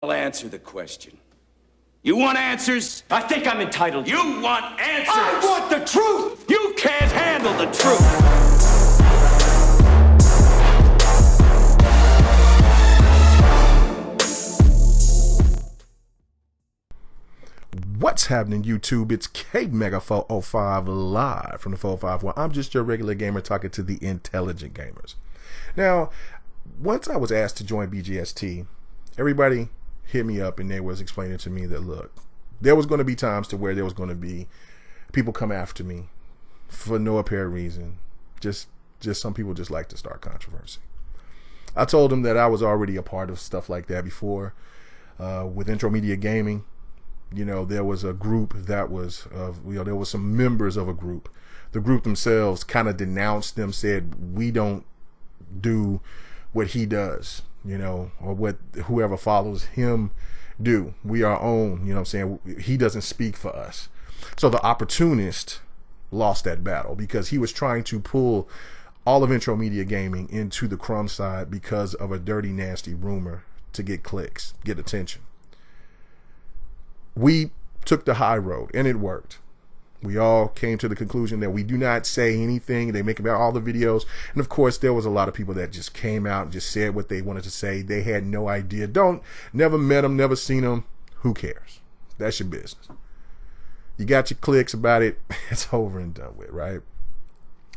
I'll answer the question. You want answers? I think I'm entitled. You want answers? I want the truth! You can't handle the truth! What's happening, YouTube? It's K-Mega405 live from the 451. I'm just your regular gamer talking to the intelligent gamers. Now, once I was asked to join BGST, everybody hit me up and they was explaining to me that, look, there was going to be times to where there was going to be people come after me for no apparent reason. Just some people just like to start controversy. I told them that I was already a part of stuff like that before. With Intro Media Gaming, you know, there was a group that was, there was some members of a group. The group themselves kind of denounced them, said, we don't do what he does, you know, or what whoever follows him do. We are our own, you know what I'm saying? He doesn't speak for us. So the opportunist lost that battle because he was trying to pull all of Intro Media Gaming into the crumb side because of a dirty, nasty rumor to get clicks, get attention. We took the high road and it worked. We all came to the conclusion that we do not say anything. They make about all the videos. And of course, there was a lot of people that just came out and just said what they wanted to say. They had no idea. Never met them, never seen them. Who cares? That's your business. You got your clicks about it. It's over and done with, right?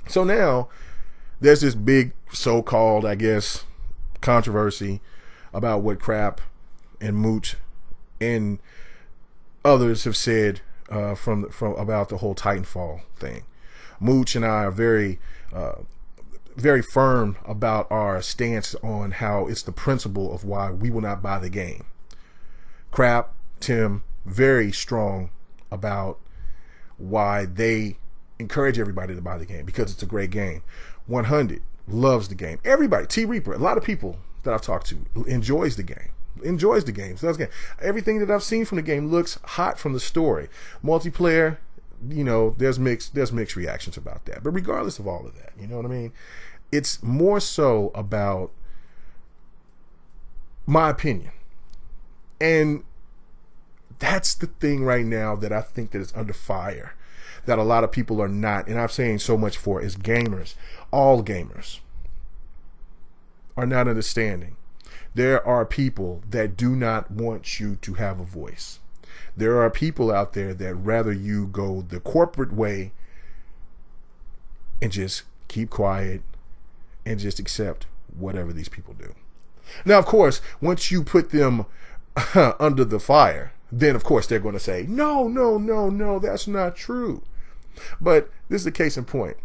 So now there's this big so-called, I guess, controversy about what Crap and Mooch and others have said from about the whole Titanfall thing. Mooch and I are very firm about our stance on how it's the principle of why we will not buy the game. Crap, Tim, very strong about why they encourage everybody to buy the game because it's a great game. 100 loves the game. Everybody, T Reaper, a lot of people that I've talked to enjoys the game. Enjoys the game. So that's game. Everything that I've seen from the game looks hot from the story. Multiplayer, you know, there's mixed reactions about that. But regardless of all of that, you know what I mean? It's more so about my opinion. And that's the thing right now that I think that is under fire, that a lot of people are not, and I'm saying so much for, is gamers. All gamers are not understanding. There are people that do not want you to have a voice. There are people out there that rather you go the corporate way and just keep quiet and just accept whatever these people do. Now, of course, once you put them under the fire, then of course they're going to say, no, that's not true. But this is a case in point.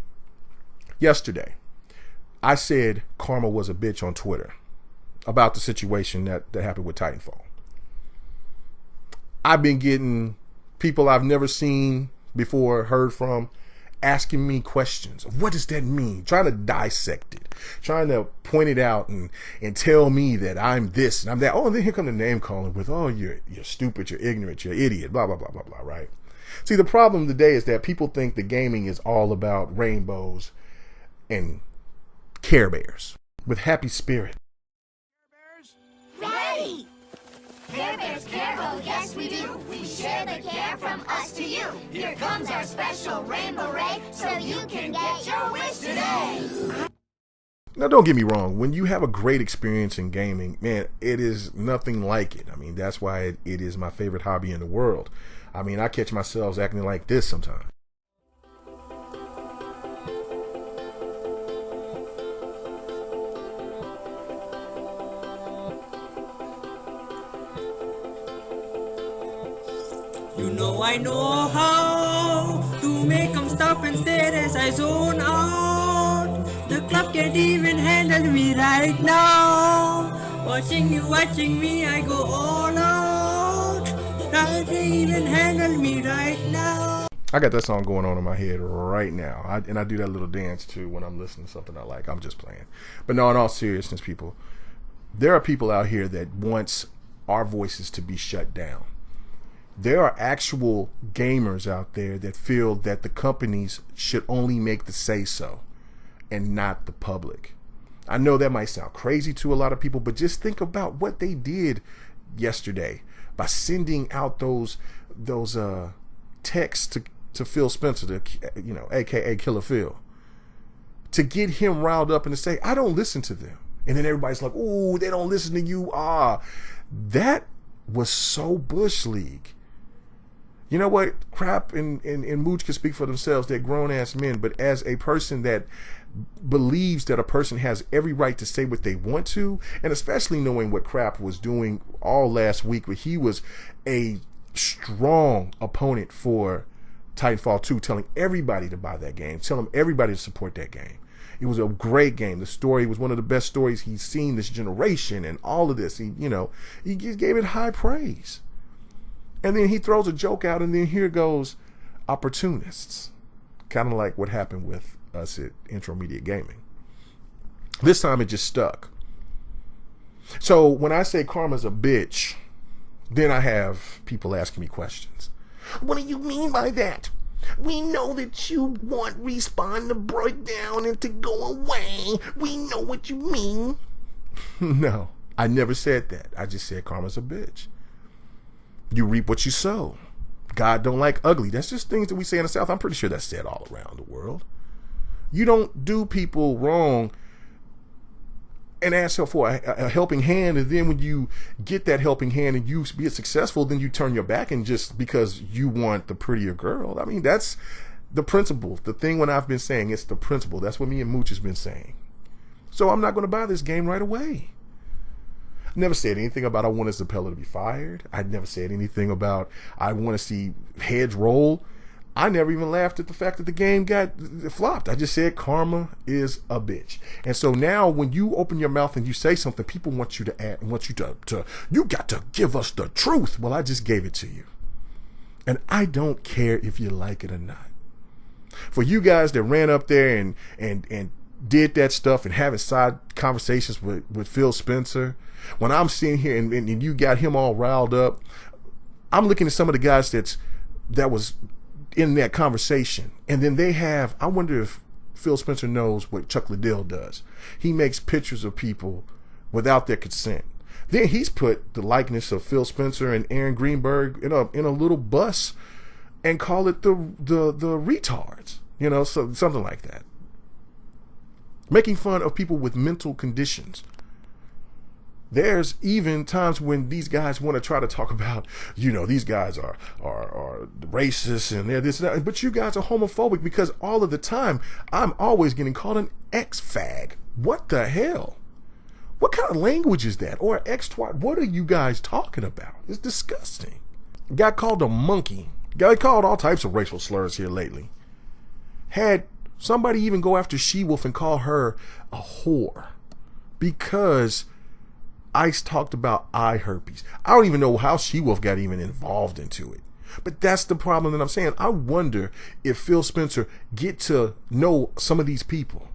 Yesterday, I said Karma was a bitch on Twitter about the situation that happened with Titanfall. I've been getting people I've never seen before, heard from, asking me questions of what does that mean, trying to dissect it, trying to point it out and tell me that I'm this and I'm that. Oh, and then here come the name calling with, oh, you're stupid, you're ignorant, you're idiot, blah, blah, blah, blah, blah, right? See, the problem today is that people think the gaming is all about rainbows and Care Bears with happy spirit. Ready! Care Bears care, oh yes we do. We share the care from us to you. Here comes our special rainbow ray, so you can get your wish today. Now, don't get me wrong. When you have a great experience in gaming, man, it is nothing like it. I mean, that's why it is my favorite hobby in the world. I mean, I catch myself acting like this sometimes. You know I know how to make them stop and stare as I zone out. The club can't even handle me right now. Watching me, I go all out. Can't even handle me right now. I got that song going on in my head right now. And I do that little dance too when I'm listening to something I like. I'm just playing. But no, in all seriousness, people, there are people out here that wants our voices to be shut down. There are actual gamers out there that feel that the companies should only make the say-so and not the public. I know that might sound crazy to a lot of people, but just think about what they did yesterday by sending out those texts to Phil Spencer, aka Killer Phil, to get him riled up and to say, I don't listen to them. And then everybody's like, ooh, they don't listen to you. That was so Bush League. You know what? Crap and Mooch can speak for themselves. They're grown-ass men. But as a person that believes that a person has every right to say what they want to, and especially knowing what Crap was doing all last week, where he was a strong opponent for Titanfall 2, telling everybody to buy that game, telling everybody to support that game. It was a great game. The story was one of the best stories he's seen this generation, and all of this. He just gave it high praise. And then he throws a joke out, and then here goes opportunists. Kind of like what happened with us at Intro Media Gaming. This time it just stuck. So when I say karma's a bitch, then I have people asking me questions. What do you mean by that? We know that you want Respawn to break down and to go away. We know what you mean. No, I never said that. I just said karma's a bitch. You reap what you sow. God don't like ugly. That's just things that we say in the South. I'm pretty sure that's said all around the world. You don't do people wrong and ask for a helping hand, and then when you get that helping hand and you be successful, then you turn your back and just because you want the prettier girl. I mean, that's the principle. The thing when I've been saying, it's the principle. That's what me and Mooch has been saying. So I'm not going to buy this game right away. Never said anything about I want Isabella to be fired. I never said anything about I want to see heads roll. I never even laughed at the fact that the game got flopped. I just said karma is a bitch. And so now when you open your mouth and you say something, people want you to add, want you to you got to give us the truth. Well, I just gave it to you. And I don't care if you like it or not. For you guys that ran up there and did that stuff and having side conversations with Phil Spencer, when I'm sitting here and you got him all riled up, I'm looking at some of the guys that was in that conversation, and then they have, I wonder if Phil Spencer knows what Chuck Liddell does. He makes pictures of people without their consent. Then he's put the likeness of Phil Spencer and Aaron Greenberg in a little bus and call it the retards, so something like that. Making fun of people with mental conditions. There's even times when these guys want to try to talk about, these guys are racist and they're this and that, but you guys are homophobic because all of the time I'm always getting called an ex-fag. What the hell? What kind of language is that? Or ex-twat? What are you guys talking about? It's disgusting. Got called a monkey. Got called all types of racial slurs here lately. Had somebody even go after She-Wolf and call her a whore because Ice talked eye herpes. I don't even know how She-Wolf got even involved into it. But that's the problem that I'm saying. I wonder if Phil Spencer get to know some of these people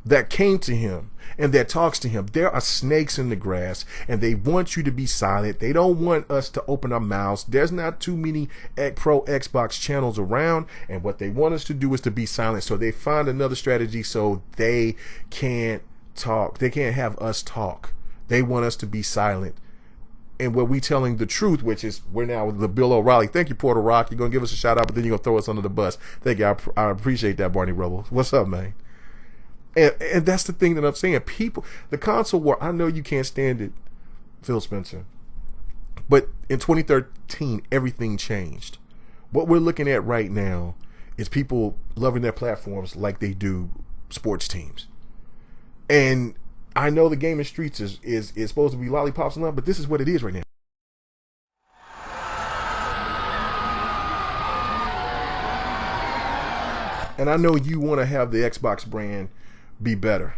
that came to him and that talks to him. There are snakes in the grass and they want you to be silent. They don't want us to open our mouths. There's not too many pro Xbox channels around, and what they want us to do is to be silent. So they find another strategy so they can't talk. They can't have us talk. They want us to be silent. And what we telling the truth, which is we're now with the Bill O'Reilly. Thank you, Porter Rock. You're going to give us a shout out, but then you're going to throw us under the bus. Thank you. I appreciate that, Barney Rubble. What's up, man? And that's the thing that I'm saying. People, the console war, I know you can't stand it, Phil Spencer. But in 2013, everything changed. What we're looking at right now is people loving their platforms like they do sports teams. And I know the gaming streets is supposed to be lollipops and love, but this is what it is right now. And I know you want to have the Xbox brand be better.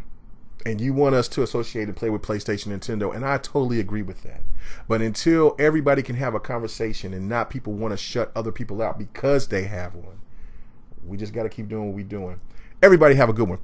And you want us to associate and play with PlayStation, Nintendo, and I totally agree with that. But until everybody can have a conversation and not people want to shut other people out because they have one, we just got to keep doing what we're doing. Everybody have a good one.